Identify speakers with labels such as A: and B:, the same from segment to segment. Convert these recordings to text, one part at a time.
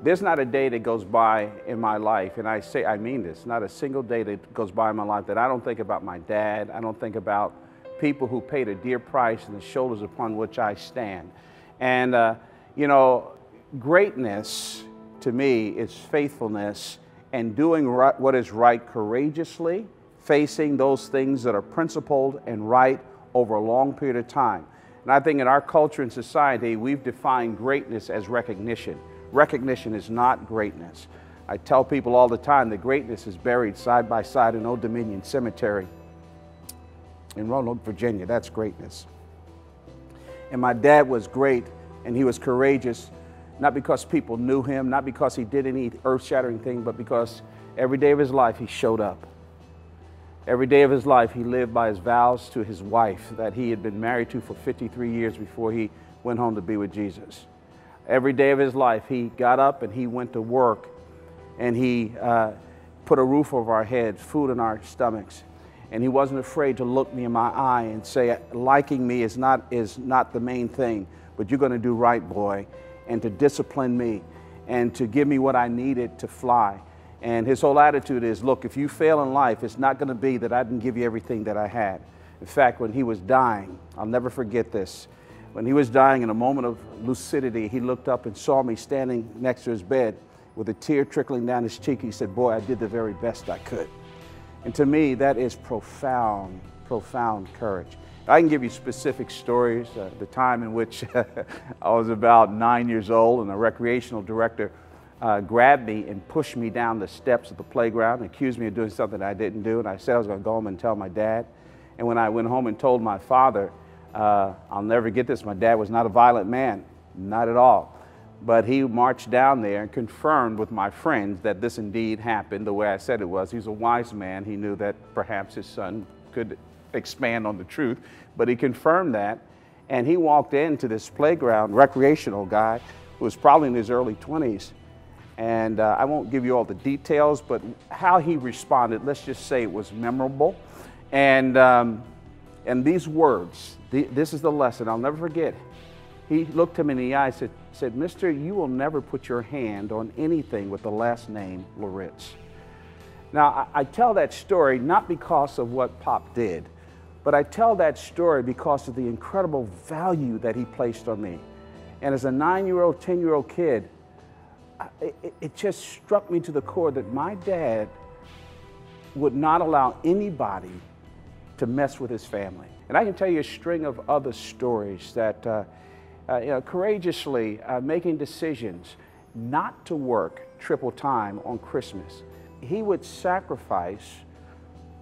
A: There's not a day that goes by in my life, and I mean this, not a single day that goes by in my life that I don't think about my dad. I don't think about people who paid a dear price and the shoulders upon which I stand. And, you know, greatness to me is faithfulness and doing what is right courageously, facing those things that are principled and right over a long period of time. And I think in our culture and society, we've defined greatness as recognition. Recognition is not greatness. I tell people all the time that greatness is buried side by side in Old Dominion Cemetery in Roanoke, Virginia. That's greatness. And my dad was great, and he was courageous, not because people knew him, not because he did any earth-shattering thing, but because every day of his life he showed up. Every day of his life he lived by his vows to his wife that he had been married to for 53 years before he went home to be with Jesus. Every day of his life, he got up and he went to work, and he put a roof over our heads, food in our stomachs, and he wasn't afraid to look me in my eye and say, liking me is not the main thing, but you're going to do right, boy, and to discipline me and to give me what I needed to fly. And his whole attitude is, look, if you fail in life, it's not going to be that I didn't give you everything that I had. In fact, when he was dying, I'll never forget this. When he was dying, in a moment of lucidity, he looked up and saw me standing next to his bed with a tear trickling down his cheek. He said, boy, I did the very best I could. And to me, that is profound, profound courage. I can give you specific stories. The time in which I was about 9 years old, and a recreational director grabbed me and pushed me down the steps of the playground and accused me of doing something I didn't do. And I said I was going to go home and tell my dad. And when I went home and told my father, I'll never get this, my dad was not a violent man, not at all. But he marched down there and confirmed with my friends that this indeed happened the way I said it was. He was a wise man. He knew that perhaps his son could expand on the truth, but he confirmed that. And he walked into this playground, recreational guy, who was probably in his early 20s. And I won't give you all the details, but how he responded, let's just say it was memorable. And these words, this is the lesson I'll never forget. He looked him in the eye and said, Mister, you will never put your hand on anything with the last name Loritz. Now, I tell that story not because of what Pop did, but I tell that story because of the incredible value that he placed on me. And as a 9-year-old, 10-year-old kid, it just struck me to the core that my dad would not allow anybody to mess with his family. And I can tell you a string of other stories that courageously making decisions not to work triple time on Christmas. He would sacrifice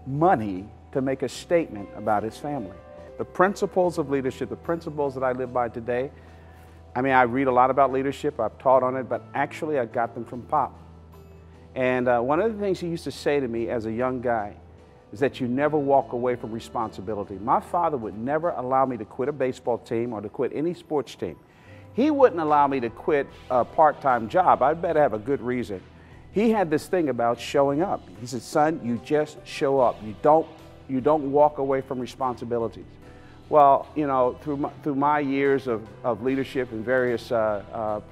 A: money to make a statement about his family. The principles of leadership, the principles that I live by today, I mean, I read a lot about leadership, I've taught on it, but actually I got them from Pop. And one of the things he used to say to me as a young guy is that you never walk away from responsibility. My father would never allow me to quit a baseball team or to quit any sports team. He wouldn't allow me to quit a part-time job. I'd better have a good reason. He had this thing about showing up. He said, son, you just show up. You don't walk away from responsibilities. Well, you know, through my years of leadership in various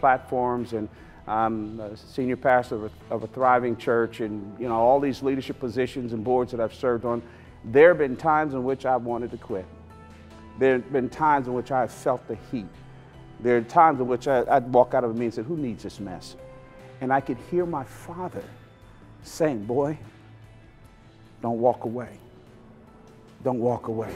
A: platforms, and I'm a senior pastor of a thriving church, and you know, all these leadership positions and boards that I've served on, there have been times in which I've wanted to quit. There have been times in which I've felt the heat. There are times in which I'd walk out of a meeting and say, who needs this mess? And I could hear my father saying, boy, don't walk away. Don't walk away.